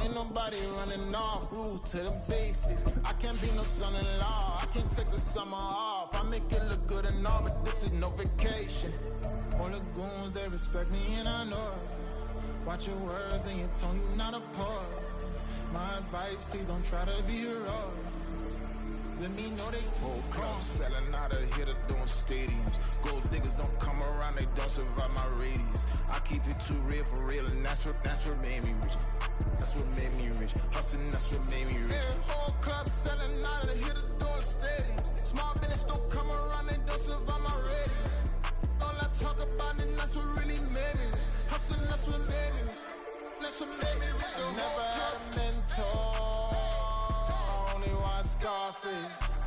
Ain't nobody running off, rules to the basics. I can't be no son-in-law, I can't take the summer off. I make it look good and all, but this is no vacation. All the goons, they respect me and I know it. Watch your words and your tone, you not a poet. My advice, please don't try to be heroic. Let me know they whole club selling out of here to doing stadiums. Gold diggers don't come around, they don't survive my radius. I keep it too real for real, and that's what made me rich. That's what made me rich. Hustling, that's what made me rich. Yeah, whole club selling out of here to doing stadiums. Small business don't come around, they don't survive my radius. All I talk about it, that's what really made me rich. Hustling, that's what made me rich. That's what made me rich. Never had a mentor, only one Scarface.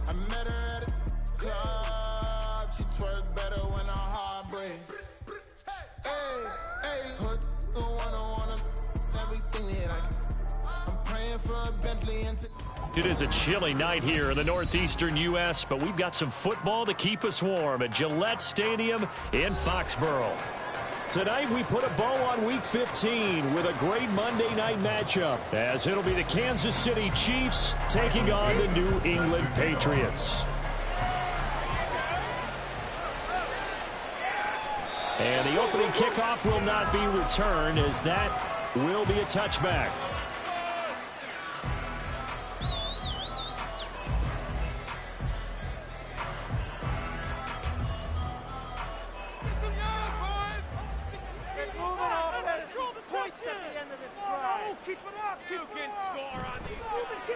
I met her at a club, she twerk better when her heart breaks. Hey, hey, hood, wanna everything that I'm praying for a Bentley and It is a chilly night here in the northeastern U.S., but we've got some football to keep us warm at Gillette Stadium in Foxborough. Tonight we put a bow on Week 15 with a great Monday night matchup, as it'll be the Kansas City Chiefs taking on the New England Patriots. And the opening kickoff will not be returned, as that will be a touchback.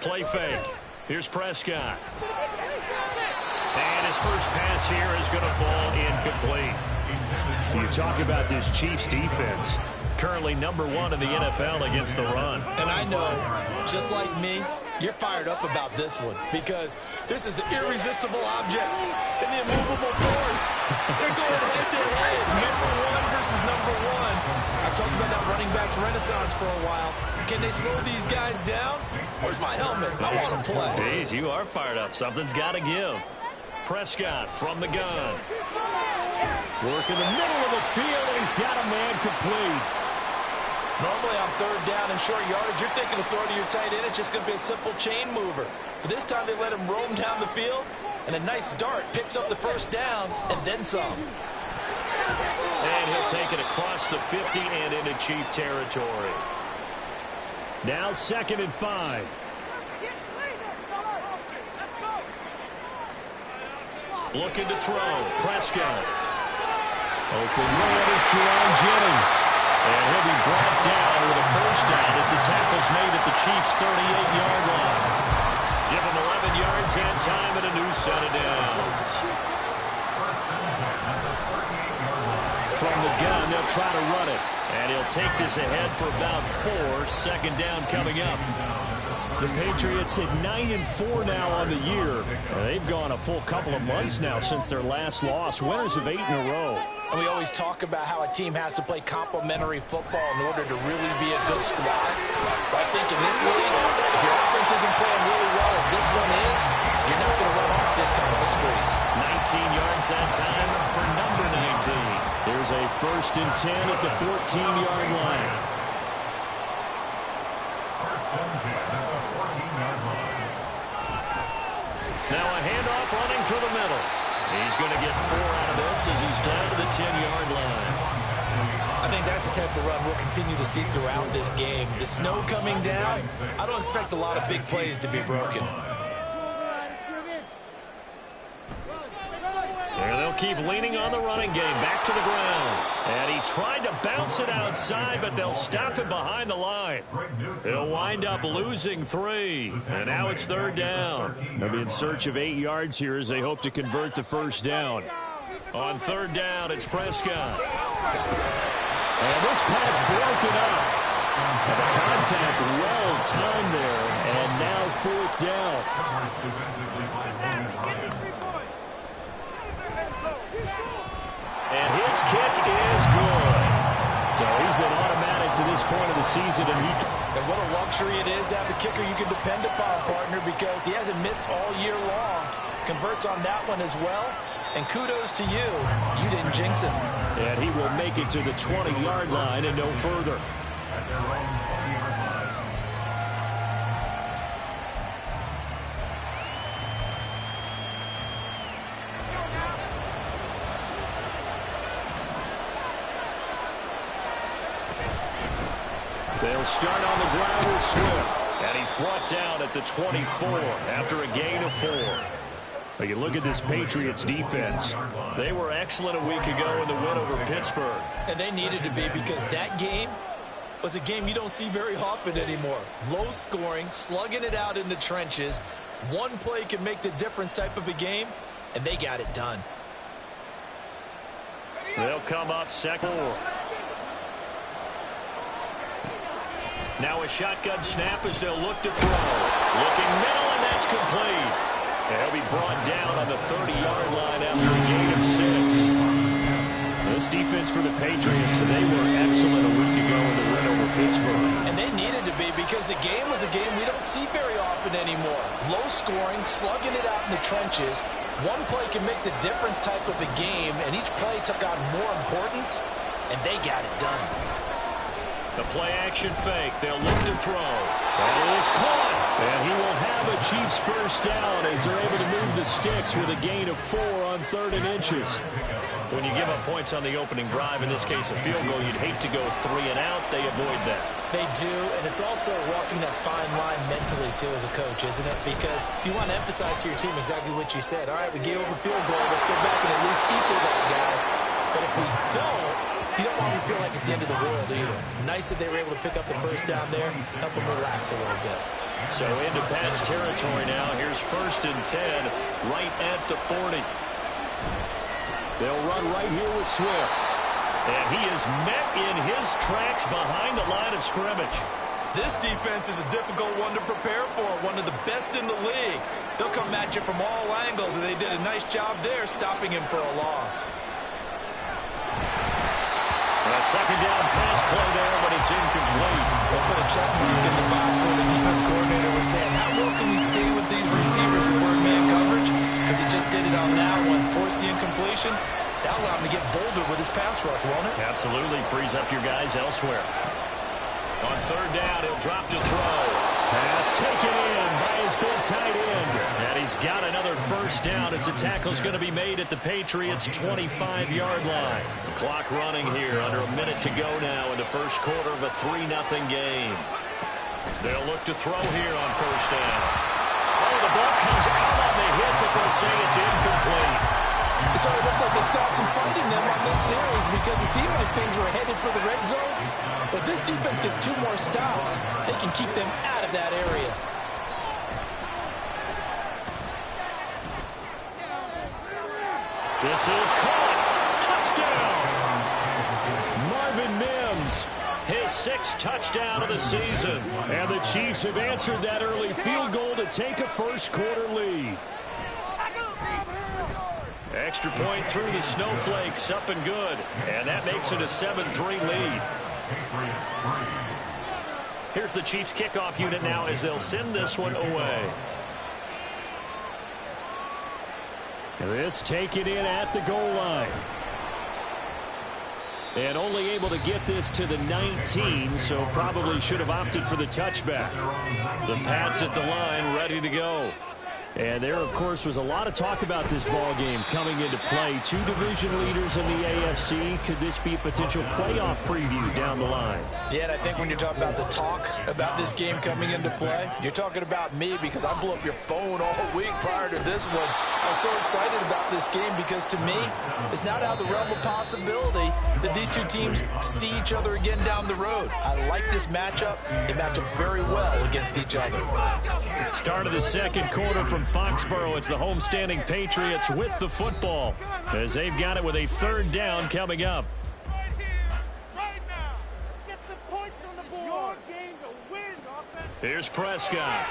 Play fake. Here's Prescott. And his first pass here is going to fall incomplete. You talk about this Chiefs defense. Currently #1 in the NFL against the run. And I know, just like me, you're fired up about this one because this is the irresistible object and the immovable force. They're going head-to-head, #1 versus #1. I've talked about that running backs renaissance for a while. Can they slow these guys down? Where's my helmet? I want to play. Jeez, you are fired up. Something's got to give. Prescott from the gun. Work in the middle of the field, and he's got a man complete. Normally on third down and short yardage, you're thinking of throwing to your tight end. It's just going to be a simple chain mover. But this time they let him roam down the field, and a nice dart picks up the first down and then some. And he'll take it across the 50 and into Chief territory. Now 2nd and 5. Looking to throw. Prescott. Open road is Jerome Jennings. And he'll be brought down with a first down as the tackle's made at the Chiefs' 38-yard line. Give him 11 yards and time and a new set of downs. From the gun, they'll try to run it. And he'll take this ahead for about 4. Second down coming up. The Patriots at 9-4 now on the year. They've gone a full couple of months now since their last loss. Winners of 8 in a row. And we always talk about how a team has to play complementary football in order to really be a good squad. But I think in this league, if your offense isn't playing really well as this one is, you're not going to run off this kind of a streak. 19 yards that time for number 19. There's a 1st and 10 at the 14-yard line. Now a handoff running through the middle. He's going to get 4 out of this as he's down to the 10-yard line. I think that's the type of run we'll continue to see throughout this game. The snow coming down, I don't expect a lot of big plays to be broken. There they'll keep leaning on the running game. Back to the ground. And he tried to bounce it outside, but they'll stop him behind the line. They'll wind up losing 3. And now it's 3rd down. They'll be in search of 8 yards here as they hope to convert the first down. On 3rd down, it's Prescott. And this pass broken up. And the contact well timed there. And now 4th down. And his kick is good. So he's been automatic to this point of the season. And what a luxury it is to have a kicker you can depend upon, partner, because he hasn't missed all year long. Converts on that one as well. And kudos to you. You didn't jinx him. And he will make it to the 20-yard line and no further. They'll start on the ground with Swift. And he's brought down at the 24 after a gain of 4. Well, you look at this Patriots defense. They were excellent a week ago in the win over Pittsburgh. And they needed to be, because that game was a game you don't see very often anymore. Low scoring, slugging it out in the trenches. One play can make the difference type of a game, and they got it done. They'll come up second. Now a shotgun snap as they'll look to throw. Looking middle, and that's complete. They'll be brought down on the 30-yard line after a gain of 6. This defense for the Patriots, they were excellent a week ago in the win over Pittsburgh. And they needed to be, because the game was a game we don't see very often anymore. Low scoring, slugging it out in the trenches. One play can make the difference type of a game, and each play took on more importance, and they got it done. The play-action fake. They'll look to throw. That is caught. And he will have a Chiefs first down as they're able to move the sticks with a gain of 4 on 3rd and inches. When you give up points on the opening drive, in this case a field goal, you'd hate to go 3 and out. They avoid that. They do, and it's also walking that fine line mentally, too, as a coach, isn't it? Because you want to emphasize to your team exactly what you said. All right, we gave up a field goal. Let's go back and at least equal that, guys. But if we don't, you don't want to feel like it's the end of the world either. Nice that they were able to pick up the first down there, help them relax a little bit. So into Pats territory now. Here's 1st and 10, right at the 40. They'll run right here with Swift. And he is met in his tracks behind the line of scrimmage. This defense is a difficult one to prepare for, one of the best in the league. They'll come at you from all angles, and they did a nice job there stopping him for a loss. A second down pass play there, but it's incomplete. They'll put a check mark in the box where the defense coordinator was saying, how well can we stay with these receivers if we're in man coverage? Because he just did it on that one. Force the incompletion. That'll allow him to get bolder with his pass rush, won't it? Absolutely. Frees up your guys elsewhere. On 3rd down, he'll drop to throw. Pass taken in by his big tight end. And he's got another first down as the tackle's going to be made at the Patriots' 25-yard line. The clock running here, under a minute to go now in the first quarter of a 3-0 game. They'll look to throw here on 1st down. Oh, the ball comes out on the hit, but they'll say it's incomplete. So it looks like they stopped some fighting them on this series, because it seemed like things were headed for the red zone. But this defense gets 2 more stops. They can keep them out of that area. This is caught. Touchdown. Marvin Mims, his 6th touchdown of the season. And the Chiefs have answered that early field goal to take a first quarter lead. Extra point through the snowflakes, up and good. And that makes it a 7-3 lead. Here's the Chiefs kickoff unit now as they'll send this one away. This taken in at the goal line. And only able to get this to the 19, so probably should have opted for the touchback. The Pats at the line, ready to go. And there, of course, was a lot of talk about this ball game coming into play. 2 division leaders in the AFC. Could this be a potential playoff preview down the line? Yeah, and I think when you're talking about the talk about this game coming into play, you're talking about me, because I blew up your phone all week prior to this one. I was so excited about this game because, to me, it's not out of the realm of possibility that these 2 teams see each other again down the road. I like this matchup. They match up very well against each other. Start of the second quarter from Foxborough. It's the homestanding Patriots with the football as they've got it with a 3rd down coming up. Right now. Get some points on the board. Your game to win, offense. Here's Prescott.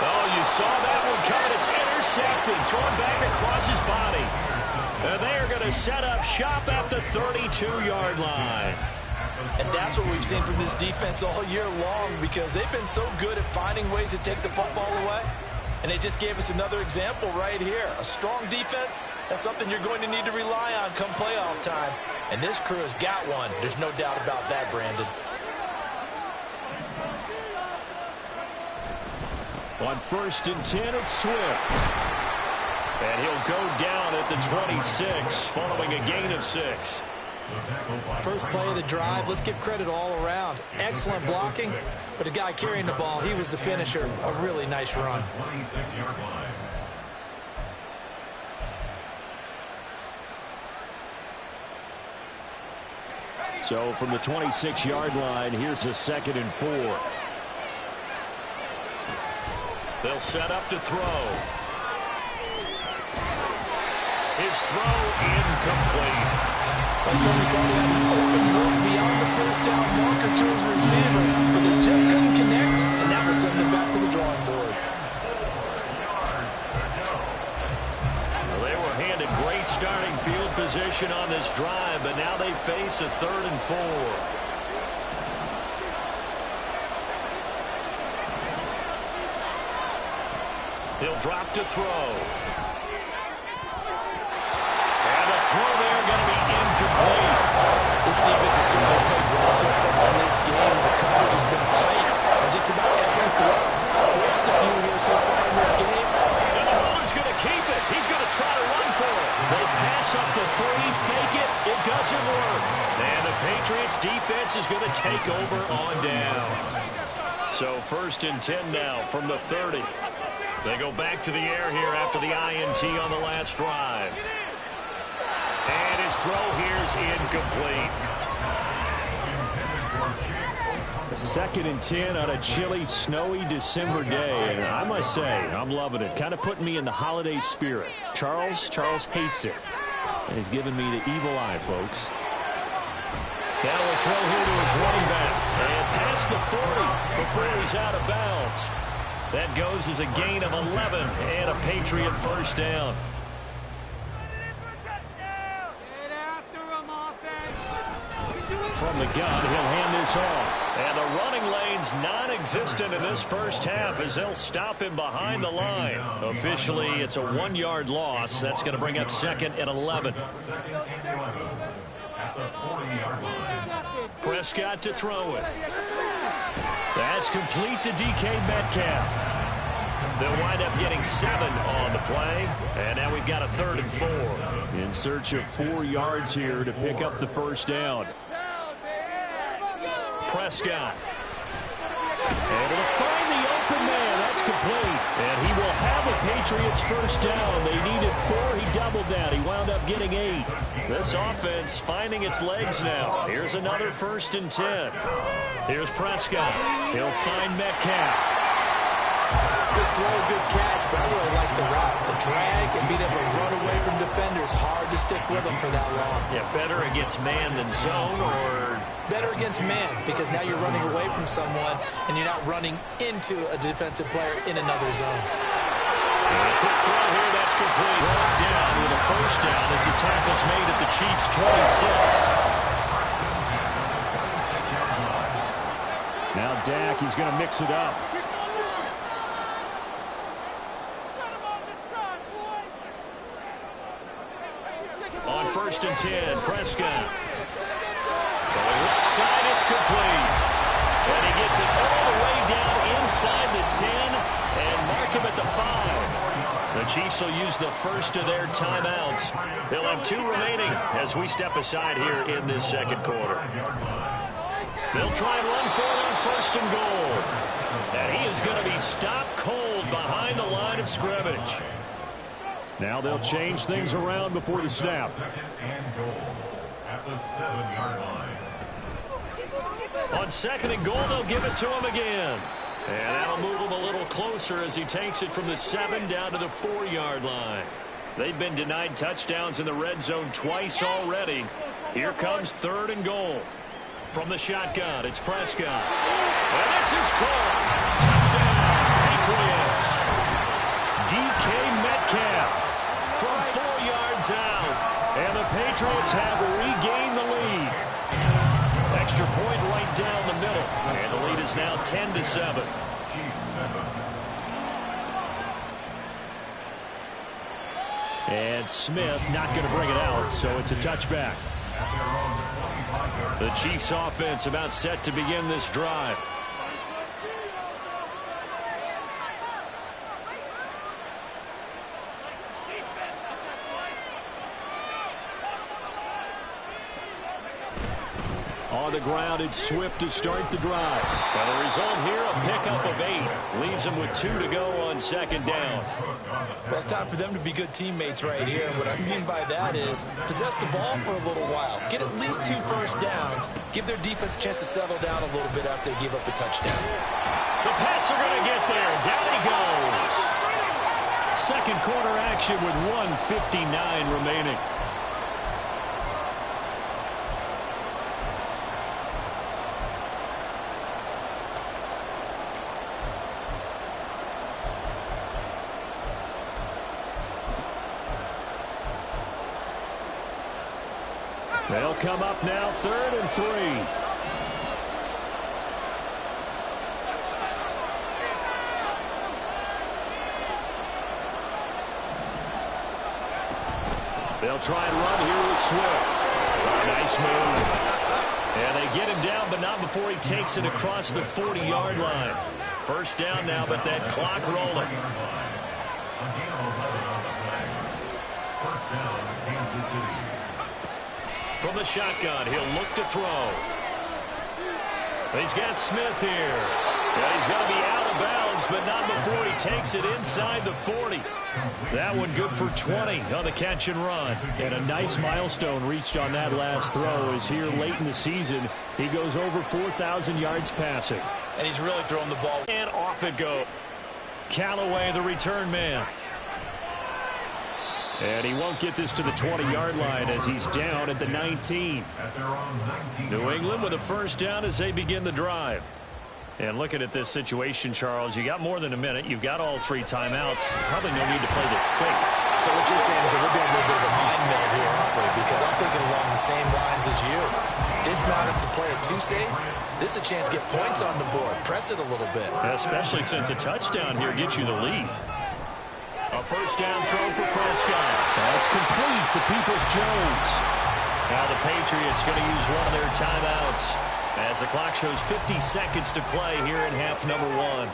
Oh, you saw that one coming. It's intercepted. Thrown back across his body. And they are going to set up shop at the 32-yard line. And that's what we've seen from this defense all year long, because they've been so good at finding ways to take the football away. And they just gave us another example right here. A strong defense, that's something you're going to need to rely on come playoff time. And this crew has got one. There's no doubt about that, Brandon. On 1st and 10, it's Swift. And he'll go down at the 26 following a gain of 6. First play of the drive, let's give credit all around. Excellent blocking, but the guy carrying the ball, he was the finisher. A really nice run. So from the 26-yard line, here's a 2nd and 4. They'll set up to throw. His throw incomplete. Like somebody thought he had an open look beyond the first down marker to his receiver, but they just couldn't connect, and that will send them back to the drawing board. Well, they were handed great starting field position on this drive, but now they face a 3rd and 4. He'll drop to throw. And the throw there going to be incomplete. This defense has certainly played well so far in this game. The coverage has been tight on just about every throw. Forced a few here so far in this game. And the holder's going to keep it. He's going to try to run for it. They pass up the 3, fake it. It doesn't work. And the Patriots defense is going to take over on down. So 1st and 10 now from the 30. They go back to the air here after the INT on the last drive. And his throw here's incomplete. A 2nd and 10 on a chilly, snowy December day. And I must say, I'm loving it. Kind of putting me in the holiday spirit. Charles hates it. And he's giving me the evil eye, folks. Now a throw here to his running back. And past the 40 before he's out of bounds. That goes as a gain of 11 and a Patriot first down. From the gun, he'll hand this off. And the running lane's non-existent in this first half as they'll stop him behind the line. Officially, it's a 1-yard loss. That's going to bring up 2nd and 11. Prescott to throw it. That's complete to DK Metcalf. They'll wind up getting 7 on the play. And now we've got a 3rd and 4. In search of 4 yards here to pick up the first down. Prescott. Able to find the open man. That's complete. And he will have a Patriots first down. They needed 4. He doubled that. He wound up getting 8. This offense finding its legs now. Here's another 1st and 10. Here's Prescott. He'll find Metcalf. Good throw, good catch, but I really like the route. The drag and being able to run away from defenders. Hard to stick with them for that long. Yeah, better against man than zone, or better against man, because now you're running away from someone and you're not running into a defensive player in another zone. A quick throw here, that's complete. Brought down with a first down as the tackle's made at the Chiefs' 26. Now Dak, he's going to mix it up. On 1st and 10, Prescott. Throwing left side, it's complete. And he gets it all the way down inside the 10 and mark him at the 5. The Chiefs will use the first of their timeouts. They'll have 2 remaining as we step aside here in this second quarter. They'll try and run for it on 1st and goal. And he is going to be stopped cold behind the line of scrimmage. Now they'll change things around before the snap. On 2nd and goal, they'll give it to him again. And that'll move him a little closer as he takes it from the 7 down to the 4-yard line. They've been denied touchdowns in the red zone twice already. Here comes 3rd and goal. From the shotgun, it's Prescott. And this is caught. Touchdown, Patriots. DK Metcalf from 4 yards out. And the Patriots have regained the lead. Extra point right down the middle. And the lead is now 10-7. And Smith not going to bring it out, so it's a touchback. The Chiefs offense about set to begin this drive. On the ground, it's Swift to start the drive. Well, the result here, a pickup of 8. Leaves them with 2 to go on second down. Well, it's time for them to be good teammates right here. And what I mean by that is possess the ball for a little while. Get at least 2 first downs. Give their defense a chance to settle down a little bit after they give up a touchdown. The Pats are going to get there. Down he goes. Second quarter action with 1:59 remaining. They'll come up now, 3rd and 3. They'll try and run here with Swift. Oh, nice move. And they get him down, but not before he takes it across the 40-yard line. First down now, but that clock rolling. From the shotgun, he'll look to throw. He's got Smith here. And he's going to be out of bounds, but not before he takes it inside the 40. That one good for 20 on the catch and run. And a nice milestone reached on that last throw is here late in the season. He goes over 4,000 yards passing. And he's really throwing the ball. And off it goes. Callaway, the return man. And he won't get this to the 20-yard line as he's down at the 19. New England with a first down as they begin the drive. And looking at this situation, Charles, you got more than a minute. You've got all 3 timeouts. Probably no need to play this safe. So what you're saying is that we're doing a little bit of a mind meld here, aren't we? Because I'm thinking along the same lines as you. Dismount to play it too safe. This is a chance to get points on the board. Press it a little bit. Especially since a touchdown here gets you the lead. A first down throw for Prescott. That's complete to Peoples-Jones. Now the Patriots going to use one of their timeouts as the clock shows 50 seconds to play here in half number 1.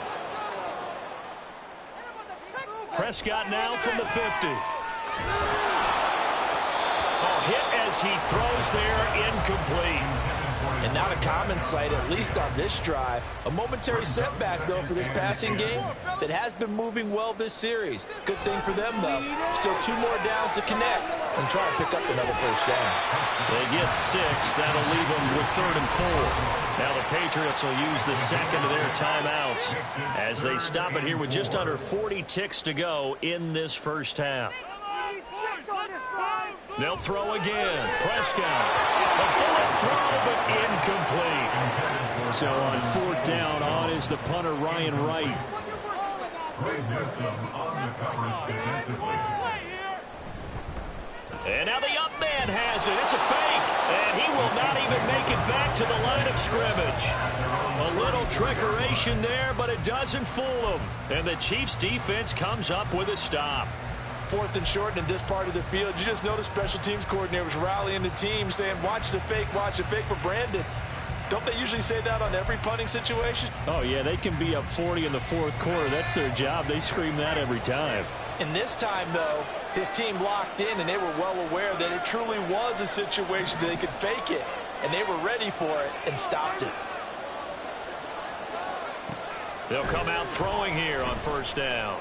Prescott now from the 50. Oh, hit as he throws there, incomplete. And not a common sight, at least on this drive. A momentary setback, though, for this passing game that has been moving well this series. Good thing for them, though. Still 2 more downs to connect and try and pick up another first down. They get 6. That'll leave them with 3rd and 4. Now the Patriots will use the second of their timeouts as they stop it here with just under 40 ticks to go in this first half. They'll throw again. Prescott. A bullet throw, but incomplete. So on 4th down, on is the punter, Ryan Wright. And now the up man has it. It's a fake. And he will not even make it back to the line of scrimmage. A little trickeration there, but it doesn't fool them. And the Chiefs defense comes up with a stop. 4th and short in this part of the field. You just notice special teams coordinators rallying the team saying, watch the fake for Brandon. Don't they usually say that on every punting situation? Oh, yeah, they can be up 40 in the 4th quarter. That's their job. They scream that every time. And this time, though, his team locked in, and they were well aware that it truly was a situation that they could fake it, and they were ready for it and stopped it. They'll come out throwing here on first down.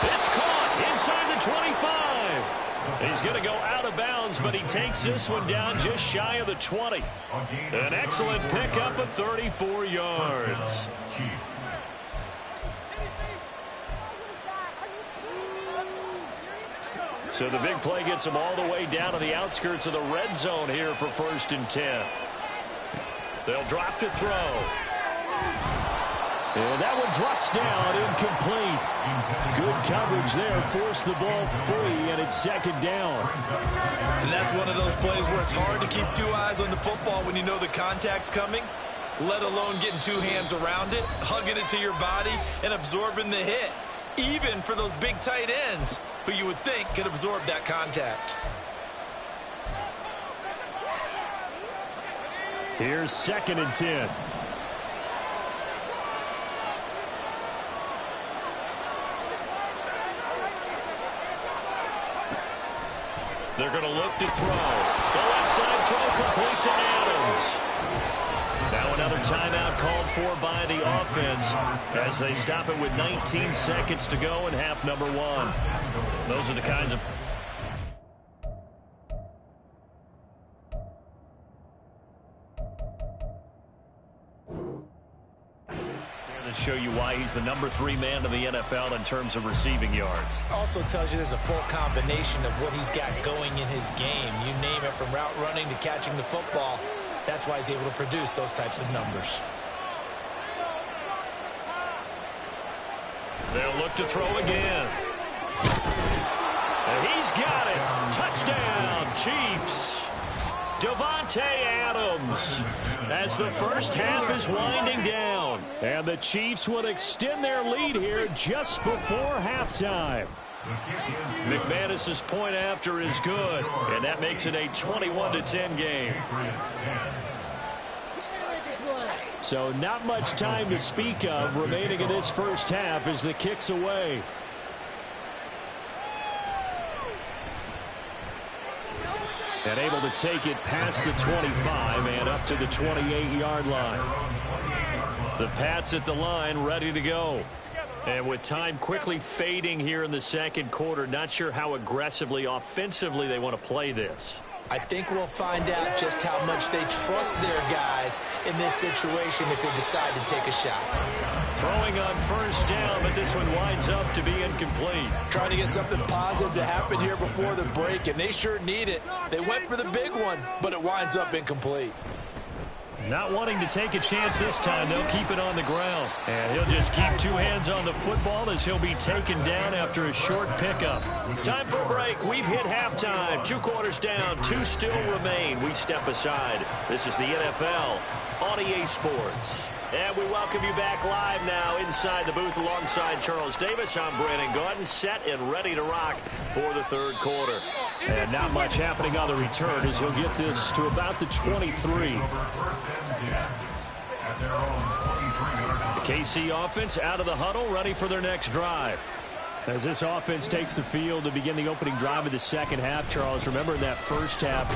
It's caught inside the 25. He's going to go out of bounds, but he takes this one down just shy of the 20. An excellent pickup of 34 yards. So the big play gets him all the way down to the outskirts of the red zone here for 1st and 10. They'll drop to throw. And that one drops down, incomplete. Good coverage there, forced the ball free, and it's 2nd down. And that's one of those plays where it's hard to keep 2 eyes on the football when you know the contact's coming, let alone getting 2 hands around it, hugging it to your body, and absorbing the hit. Even for those big tight ends who you would think could absorb that contact. Here's 2nd and 10. They're going to look to throw. The left side throw complete. Another timeout called for by the offense as they stop it with 19 seconds to go in half number one. Those are the kinds of that show you why he's the number 3 man in the NFL in terms of receiving yards. Also tells you there's a full combination of what he's got going in his game. You name it, from route running to catching the football. That's why he's able to produce those types of numbers. They'll look to throw again. And he's got it. Touchdown, Chiefs. Davante Adams as the first half is winding down. And the Chiefs will extend their lead here just before halftime. McManus's point after is good, and that makes it a 21-10 game. So not much time to speak of remaining in this first half as the kick's away. And able to take it past the 25 and up to the 28-yard line. The Pats at the line ready to go. And with time quickly fading here in the second quarter, not sure how aggressively, offensively they want to play this. I think we'll find out just how much they trust their guys in this situation if they decide to take a shot. Throwing on first down, but this one winds up to be incomplete. Trying to get something positive to happen here before the break, and they sure need it. They went for the big one, but it winds up incomplete. Not wanting to take a chance this time, they'll keep it on the ground. And he'll just keep 2 hands on the football as he'll be taken down after a short pickup. Time for a break. We've hit halftime. 2 quarters down, 2 still remain. We step aside. This is the NFL on EA Sports. And we welcome you back live now inside the booth alongside Charles Davis. I'm Brandon Gaudin, set and ready to rock for the third quarter. And not much happening on the return as he'll get this to about the 23. The KC offense out of the huddle, ready for their next drive. As this offense takes the field to begin the opening drive of the second half, Charles, remember in that first half,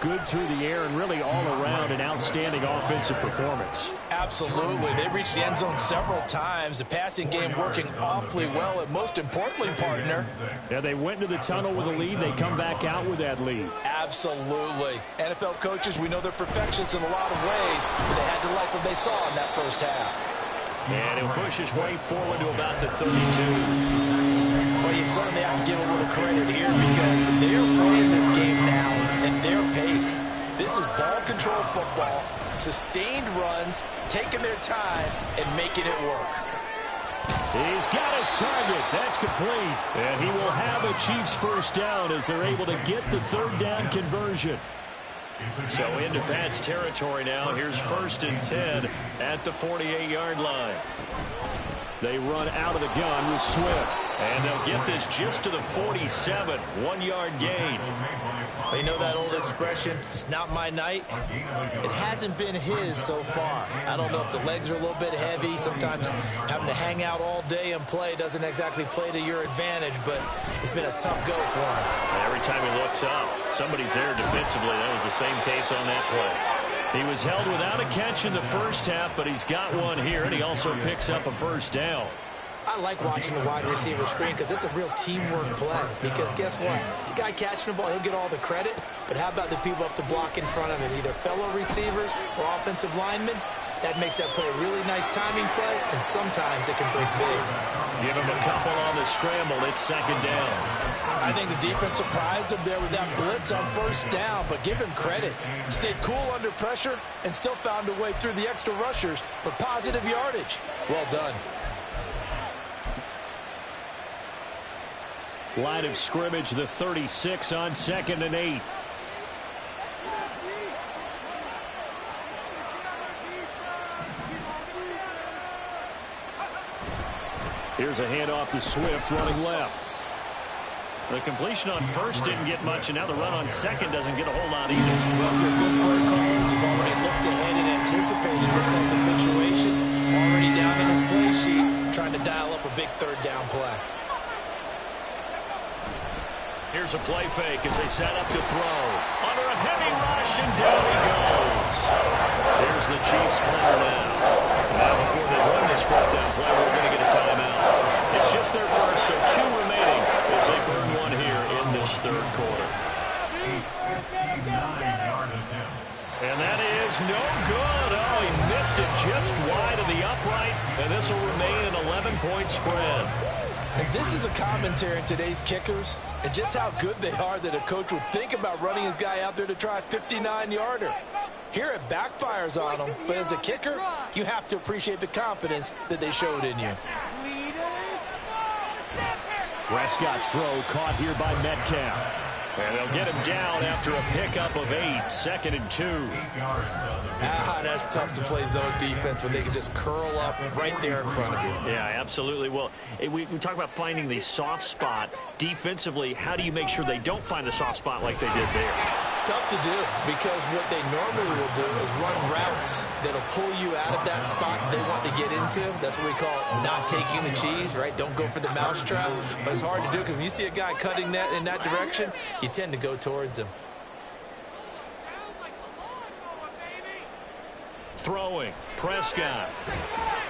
good through the air and really all around an outstanding offensive performance. Absolutely. They reached the end zone several times. The passing game working awfully well, and most importantly, partner. Yeah, they went into the tunnel with a lead. They come back out with that lead. Absolutely. NFL coaches, we know they're perfectionists in a lot of ways, but they had to like what they saw in that first half. And he'll push his way forward to about the 32. Well, you certainly have to give a little credit here because they're playing this game now at their pace. This is ball control football, sustained runs, taking their time, and making it work. He's got his target. That's complete. And he will have a Chiefs first down as they're able to get the third down conversion. So into Pat's territory now. Here's 1st and 10 at the 48-yard line. They run out of the gun with Swift. And they'll get this just to the 47. 1-yard gain. Well, you know that old expression, it's not my night? It hasn't been his so far. I don't know if the legs are a little bit heavy. Sometimes having to hang out all day and play doesn't exactly play to your advantage, but it's been a tough go for him. Every time he looks up, somebody's there defensively. That was the same case on that play. He was held without a catch in the first half, but he's got one here, and he also picks up a first down. I like watching the wide receiver screen because it's a real teamwork play. Because guess what? The guy catching the ball, he'll get all the credit. But how about the people up to block in front of him, either fellow receivers or offensive linemen? That makes that play a really nice timing play, and sometimes it can break big. Give him a couple on the scramble. It's 2nd down. I think the defense surprised him there with that blitz on first down, but give him credit. Stayed cool under pressure and still found a way through the extra rushers for positive yardage. Well done. Line of scrimmage, the 36 on 2nd and 8. Here's a handoff to Swift running left. The completion on first didn't get much, and now the run on second doesn't get a whole lot either. Well, if you're a good play caller, you've already looked ahead and anticipated this type of situation. Already down in his play sheet, trying to dial up a big third down play. Here's a play fake as they set up to throw. Under a heavy rush, and down he goes. There's as the Chiefs player now. Now before they run this fourth down play, we're going to get a timeout. It's just their first, so 2 remaining as they burn one here in this third quarter. And that is no good. Oh, he missed it just wide of the upright, and this will remain an 11-point spread. And this is a commentary on today's kickers and just how good they are that a coach would think about running his guy out there to try a 59-yarder. Here it backfires on him, but as a kicker, you have to appreciate the confidence that they showed in you. Prescott's throw caught here by Metcalf. And they'll get him down after a pickup of 8, 2nd and 2. That's tough to play zone defense when they can just curl up right there in front of you. Yeah, absolutely. Well, we talk about finding the soft spot. Defensively, how do you make sure they don't find the soft spot like they did there? Tough to do, because what they normally will do is run routes that'll pull you out of that spot they want to get into. That's what we call not taking the cheese, right? Don't go for the mousetrap. But it's hard to do because when you see a guy cutting that in that direction, you tend to go towards him. Throwing, Prescott.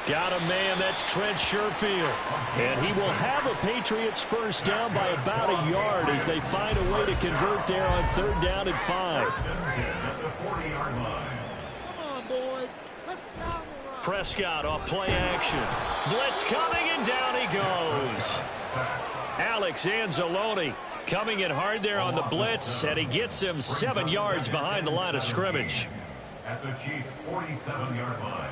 Got a man, that's Trent Sherfield. And he will have a Patriots first down by about a yard as they find a way to convert there on 3rd down and 5. Come on, boys. Let's power up. Prescott off play action. Blitz coming, and down he goes. Alex Anzalone coming in hard there on the blitz, and he gets him 7 yards behind the line of scrimmage. At the Chiefs' 47-yard line.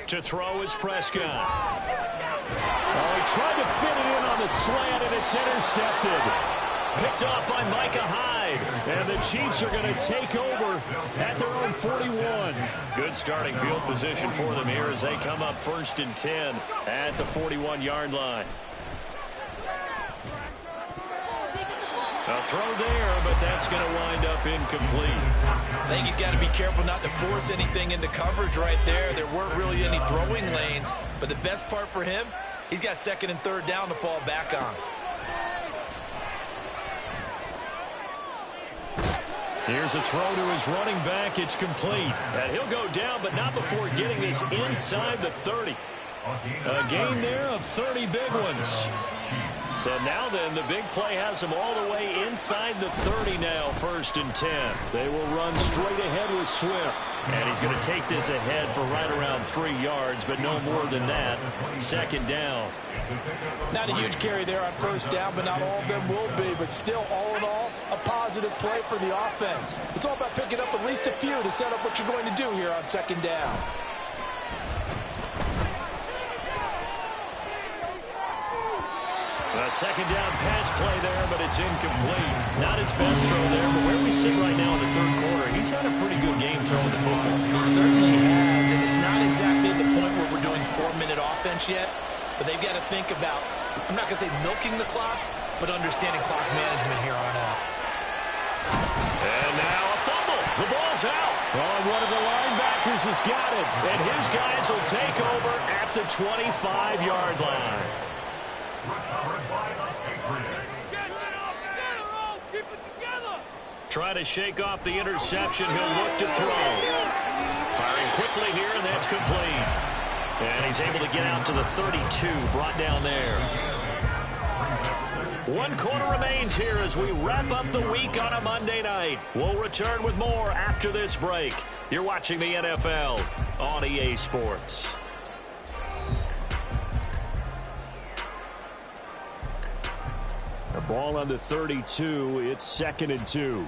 To throw is Prescott. Oh, he tried to fit it in on the slant, and it's intercepted. Picked off by Micah Hyde. And the Chiefs are going to take over at their own 41. Good starting field position for them here as they come up 1st and 10 at the 41-yard line. A throw there, but that's going to wind up incomplete. I think he's got to be careful not to force anything into coverage right there. There weren't really any throwing lanes, but the best part for him, he's got 2nd and 3rd down to fall back on. Here's a throw to his running back. It's complete. And he'll go down, but not before getting this inside the 30. A gain there of 30 big ones. So now then, the big play has him all the way inside the 30 now, 1st and 10. They will run straight ahead with Swift. And he's going to take this ahead for right around 3 yards, but no more than that. 2nd down. Not a huge carry there on 1st down, but not all of them will be. But still, all in all, a positive play for the offense. It's all about picking up at least a few to set up what you're going to do here on 2nd down. A 2nd down pass play there, but it's incomplete. Not his best throw there, but where we sit right now in the 3rd quarter, he's had a pretty good game throwing the football. He certainly has, and it's not exactly at the point where we're doing 4-minute offense yet, but they've got to think about, I'm not going to say milking the clock, but understanding clock management here on out. And now a fumble. The ball's out. Oh, one of the linebackers has got it, and his guys will take over at the 25-yard line. Try to shake off the interception. He'll look to throw. Firing quickly here, and that's complete. And he's able to get out to the 32, brought down there. 1 quarter remains here as we wrap up the week on a Monday night. We'll return with more after this break. You're watching the NFL on EA Sports. The ball on the 32. It's 2nd and 2.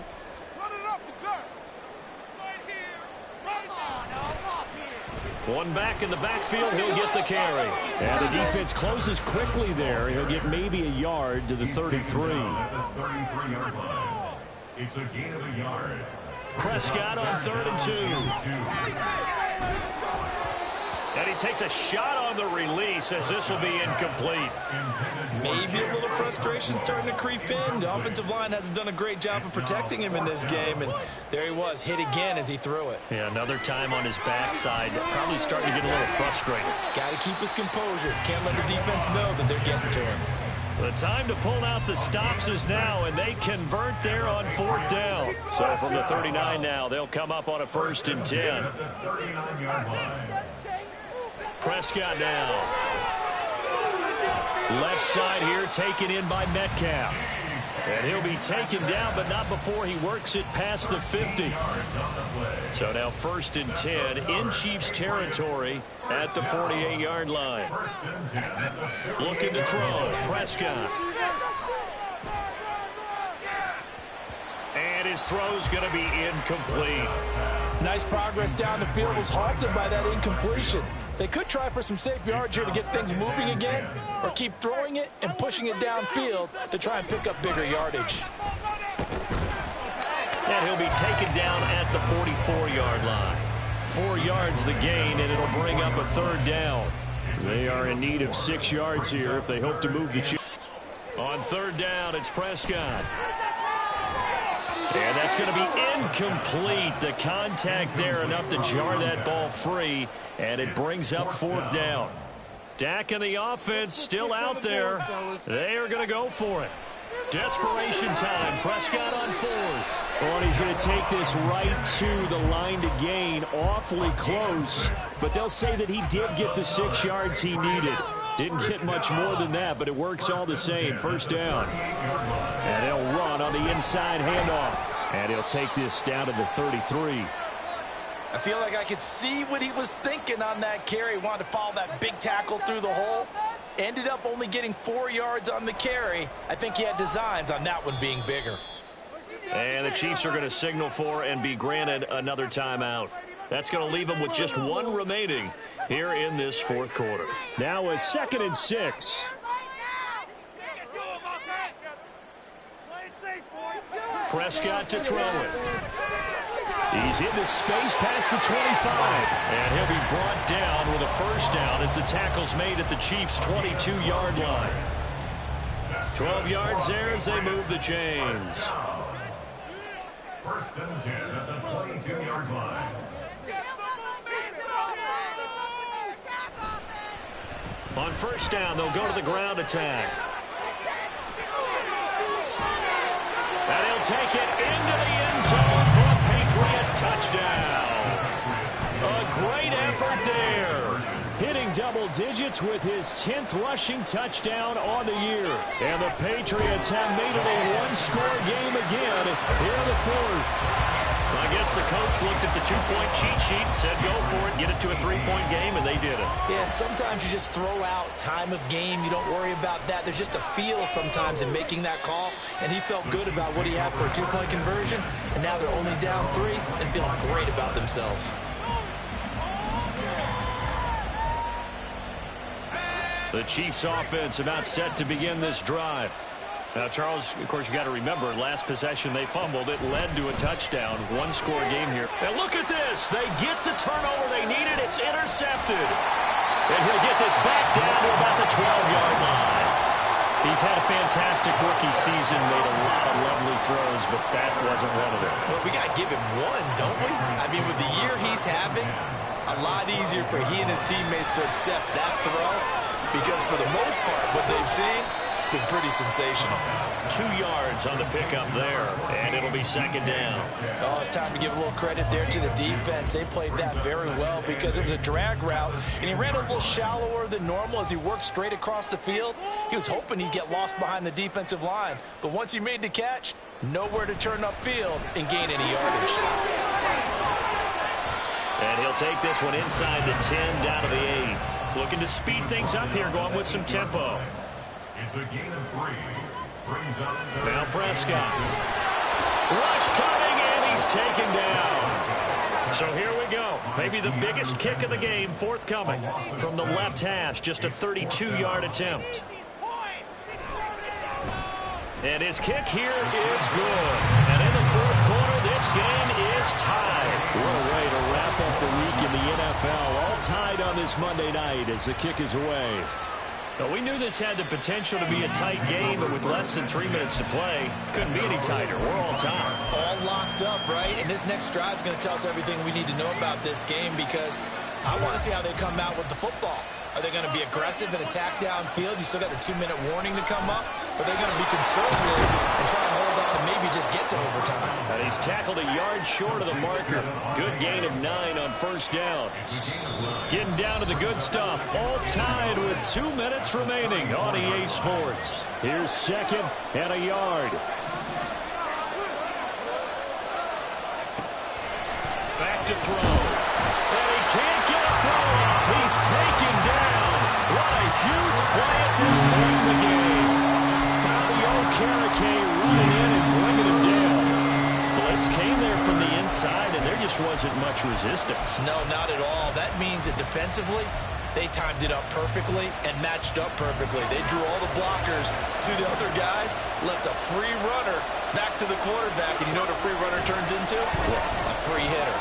One back in the backfield, he'll get the carry. And the defense closes quickly there. He'll get maybe a yard to the 33. It's a gain of a yard. Prescott on 3rd and 2. And he takes a shot on the release as this will be incomplete. Maybe a little frustration starting to creep in. The offensive line hasn't done a great job of protecting him in this game, and there he was, hit again as he threw it. Yeah, another time on his backside. Probably starting to get a little frustrated. Got to keep his composure. Can't let the defense know that they're getting to him. The time to pull out the stops is now, and they convert there on 4th down. So from the 39 now, they'll come up on a 1st and 10. Prescott now. Left side here taken in by Metcalf. And he'll be taken down, but not before he works it past the 50. So now 1st and 10 in Chiefs territory at the 48-yard line. Looking to throw. Prescott. And his throw's going to be incomplete. Nice progress down the field was halted by that incompletion. They could try for some safe yards here to get things moving again, or keep throwing it and pushing it downfield to try and pick up bigger yardage. And he'll be taken down at the 44-yard line. 4 yards the gain, and it'll bring up a 3rd down. They are in need of 6 yards here if they hope to move the Chiefs. On 3rd down, it's Prescott. And that's going to be incomplete. The contact there enough to jar that ball free, and it brings up 4th down. Dak and the offense still out there. They are going to go for it. Desperation time. Prescott on 4th. Well, and he's going to take this right to the line to gain. Awfully close, but they'll say that he did get the 6 yards he needed. Didn't get much more than that, but it works all the same. 1st down. And he'll run on the inside handoff. And he'll take this down to the 33. I feel like I could see what he was thinking on that carry. He wanted to follow that big tackle through the hole. Ended up only getting 4 yards on the carry. I think he had designs on that one being bigger. And the Chiefs are going to signal for and be granted another timeout. That's going to leave them with just 1 remaining here in this 4th quarter. Now a 2nd and 6. Prescott to throw it. He's into space past the 25. And he'll be brought down with a 1st down as the tackle's made at the Chiefs' 22-yard line. 12 yards there as they move the chains. 1st and 10 at the 22-yard line. On 1st down, they'll go to the ground attack. And he'll take it into the end zone for a Patriot touchdown. A great effort there. Hitting double digits with his 10th rushing touchdown on the year. And the Patriots have made it a 1-score game again here in the 4th. I guess the coach looked at the 2-point cheat sheet and said, go for it, get it to a 3-point game, and they did it. Yeah, and sometimes you just throw out time of game. You don't worry about that. There's just a feel sometimes in making that call, and he felt good about what he had for a 2-point conversion, and now they're only down 3 and feeling great about themselves. The Chiefs offense about set to begin this drive. Now, Charles, of course, you got to remember, last possession they fumbled. It led to a touchdown, 1-score game here. And look at this. They get the turnover they needed. It's intercepted. And he'll get this back down to about the 12-yard line. He's had a fantastic rookie season, made a lot of lovely throws, but that wasn't one of them. Well, we got to give him one, don't we? I mean, with the year he's having, a lot easier for he and his teammates to accept that throw, because for the most part, what they've seen, it's been pretty sensational. 2 yards on the pickup there, and it'll be 2nd down. Oh, it's time to give a little credit there to the defense. They played that very well because it was a drag route, and he ran a little shallower than normal as he worked straight across the field. He was hoping he'd get lost behind the defensive line, but once he made the catch, nowhere to turn upfield and gain any yardage. And he'll take this one inside the 10, down to the 8. Looking to speed things up here, going with some tempo. It's a gain of 3. Brings up Now Prescott. Rush coming, and he's taken down. So here we go. Maybe the biggest kick of the game forthcoming from the left hash. Just a 32-yard attempt. And his kick here is good. And in the 4th quarter, this game is tied. What a way to wrap up the week in the NFL. All tied on this Monday night as the kick is away. Well, we knew this had the potential to be a tight game, but with less than 3 minutes to play, couldn't be any tighter. We're all tied. All locked up, right? And this next drive is going to tell us everything we need to know about this game, because I want to see how they come out with the football. Are they going to be aggressive and attack downfield? You still got the 2-minute warning to come up. Or are they going to be conservative and try and hold on and maybe just get to overtime? And he's tackled a yard short of the marker. Good gain of 9 on first down. Getting down to the good stuff. All tied with 2 minutes remaining on EA Sports. Here's 2nd and a yard. Back to throw. And he can't get a throw off. He's taken down. What a huge play at this point in the game. Fabio Carrique running in and bringing him down. Blitz came there from the inside, and there just wasn't much resistance. No, not at all. That means that defensively, they timed it up perfectly and matched up perfectly. They drew all the blockers to the other guys, left a free runner back to the quarterback. And you know what a free runner turns into? A free hitter.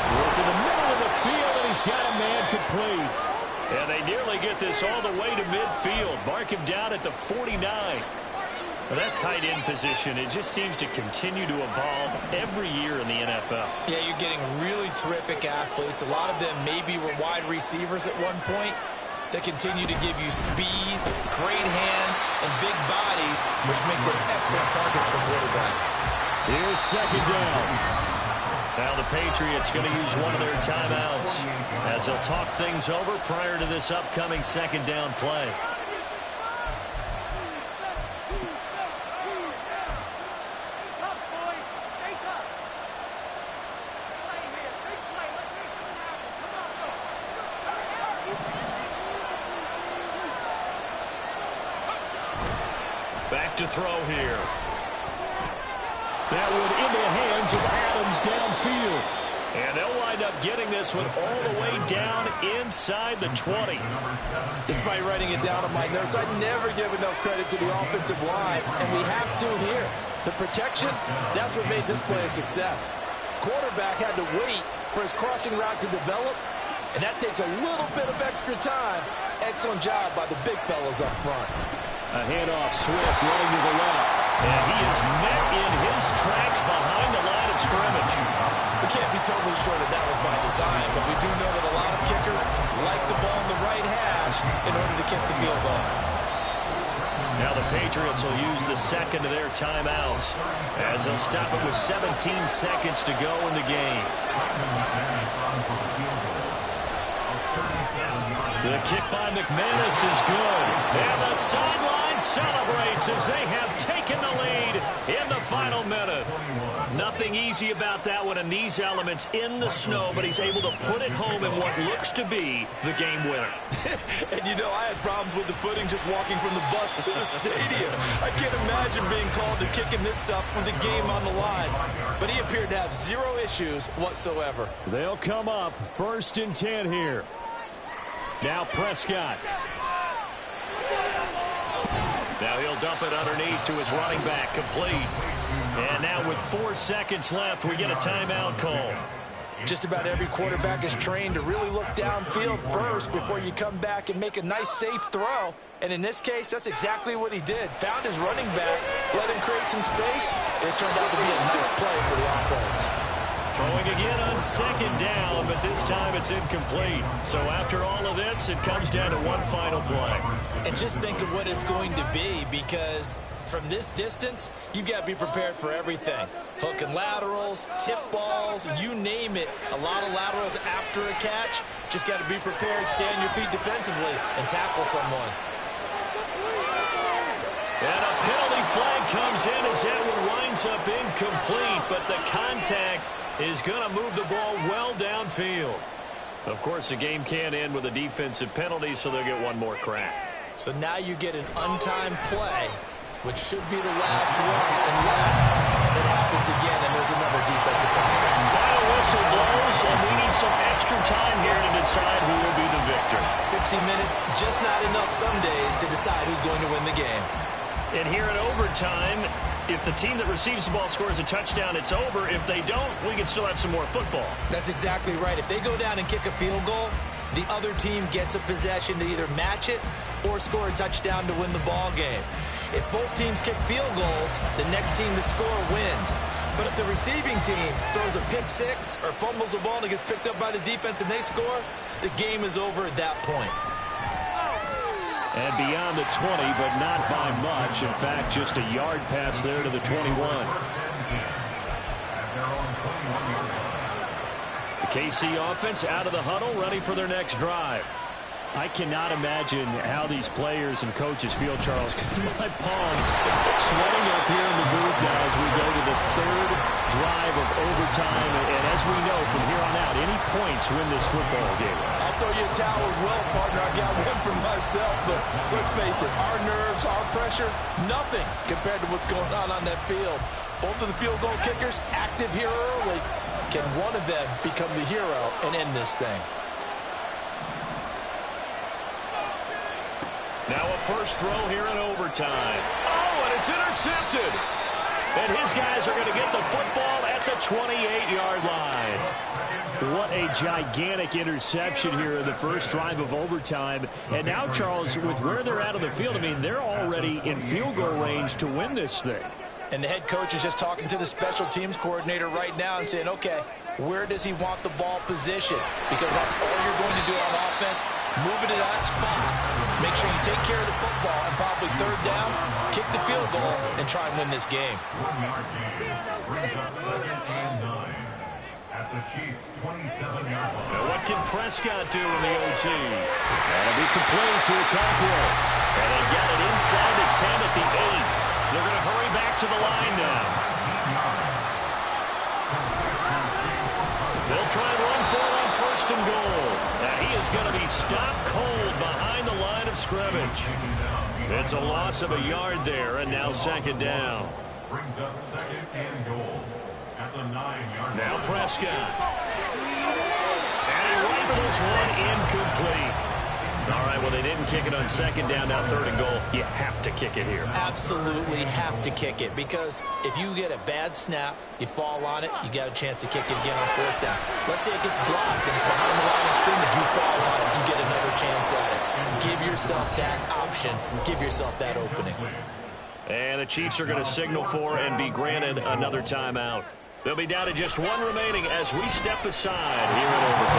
Work in the middle of the field, and he's got a man complete. And they nearly get this all the way to midfield. Mark him down at the 49. Well, that tight end position, it just seems to continue to evolve every year in the NFL. Yeah, you're getting really terrific athletes. A lot of them maybe were wide receivers at one point. They continue to give you speed, great hands, and big bodies, which make them excellent targets for quarterbacks. Here's 2nd down. Now the Patriots going to use one of their timeouts as they'll talk things over prior to this upcoming 2nd down play. Back to throw here. That one in the hands of Adams downfield. And they'll wind up getting this one all the way down inside the 20. Despite writing it down on my notes, I never give enough credit to the offensive line, and we have to here. The protection, that's what made this play a success. Quarterback had to wait for his crossing route to develop, and that takes a little bit of extra time. Excellent job by the big fellas up front. A handoff, Swift running to the left. And he is met in his tracks behind the line of scrimmage. We can't be totally sure that that was by design, but we do know that a lot of kickers like the ball in the right hash in order to kick the field goal. Now the Patriots will use the 2nd of their timeouts as they'll stop it with 17 seconds to go in the game. The kick by McManus is good. And the sideline celebrates as they have taken the lead in the final minute. Nothing easy about that one, and these elements in the snow, but he's able to put it home in what looks to be the game winner. And you know, I had problems with the footing just walking from the bus to the stadium. I can't imagine being called to kicking this stuff with the game on the line. But he appeared to have 0 issues whatsoever. They'll come up 1st and 10 here. Now Prescott. Now he'll dump it underneath to his running back, complete. And now with 4 seconds left, we get a timeout call. Just about every quarterback is trained to really look downfield first before you come back and make a nice, safe throw. And in this case, that's exactly what he did. Found his running back, let him create some space, and it turned out to be a nice play for the offense. Throwing again on 2nd down, but this time it's incomplete. So after all of this, it comes down to one final play. And just think of what it's going to be, because from this distance, you've got to be prepared for everything. Hook and laterals, tip balls, you name it. A lot of laterals after a catch. Just got to be prepared, stay on your feet defensively, and tackle someone. And a penalty flag comes in as that one winds up incomplete, but the contact is going to move the ball well downfield. Of course, the game can't end with a defensive penalty, so they'll get one more crack. So now you get an untimed play, which should be the last one, unless it happens again and there's another defensive penalty. Final whistle blows, and we need some extra time here to decide who will be the victor. 60 minutes, just not enough some days to decide who's going to win the game. And here in overtime, if the team that receives the ball scores a touchdown, it's over. If they don't, we can still have some more football. That's exactly right. If they go down and kick a field goal, the other team gets a possession to either match it or score a touchdown to win the ball game. If both teams kick field goals, the next team to score wins. But if the receiving team throws a pick six or fumbles the ball and it gets picked up by the defense and they score, the game is over at that point. And beyond the 20, but not by much. In fact, just a yard pass there to the 21. The KC offense out of the huddle, ready for their next drive. I cannot imagine how these players and coaches feel, Charles, because my palms sweating up here in the booth now as we go to the third drive of overtime. And as we know from here on out, any points win this football game. I'll throw you a towel as well, partner. I got one for myself, but let's face it, our nerves, our pressure, nothing compared to what's going on that field. Both of the field goal kickers active here early. Can one of them become the hero and end this thing? Now a first throw here in overtime. Oh, and it's intercepted. And his guys are going to get the football at the 28-yard line. What a gigantic interception here in the first drive of overtime. And now, Charles, with where they're at on the field, I mean, they're already in field goal range to win this thing. And the head coach is just talking to the special teams coordinator right now and saying, okay, where does he want the ball positioned? Because that's all you're going to do on offense. Move it to that spot. Make sure you take care of the football and probably third down, kick the field goal, and try and win this game. 1-yard gain brings up 2nd and 9 at the Chiefs' 27-yard line. Now what can Prescott do in the OT? That'll be complete to Okonkwo. And they got it inside the 10 at the 8. They're going to hurry back to the line now. They'll try and run for it on 1st and goal. Now he is going to be stopped cold behind the line of scrimmage. It's a loss of a yard there, and now 2nd down. Brings up 2nd and goal at the 9-yard line. Now Prescott. And he rifles one incomplete. All right, well, they didn't kick it on 2nd down, now 3rd and goal. You have to kick it here. Absolutely have to kick it, because if you get a bad snap, you fall on it, you got a chance to kick it again on 4th down. Let's say it gets blocked and it's behind the line of scrimmage, you fall on it, you get another chance at it. Give yourself that option. Give yourself that opening. And the Chiefs are going to signal for and be granted another timeout. They'll be down to just one remaining as we step aside here at overtime.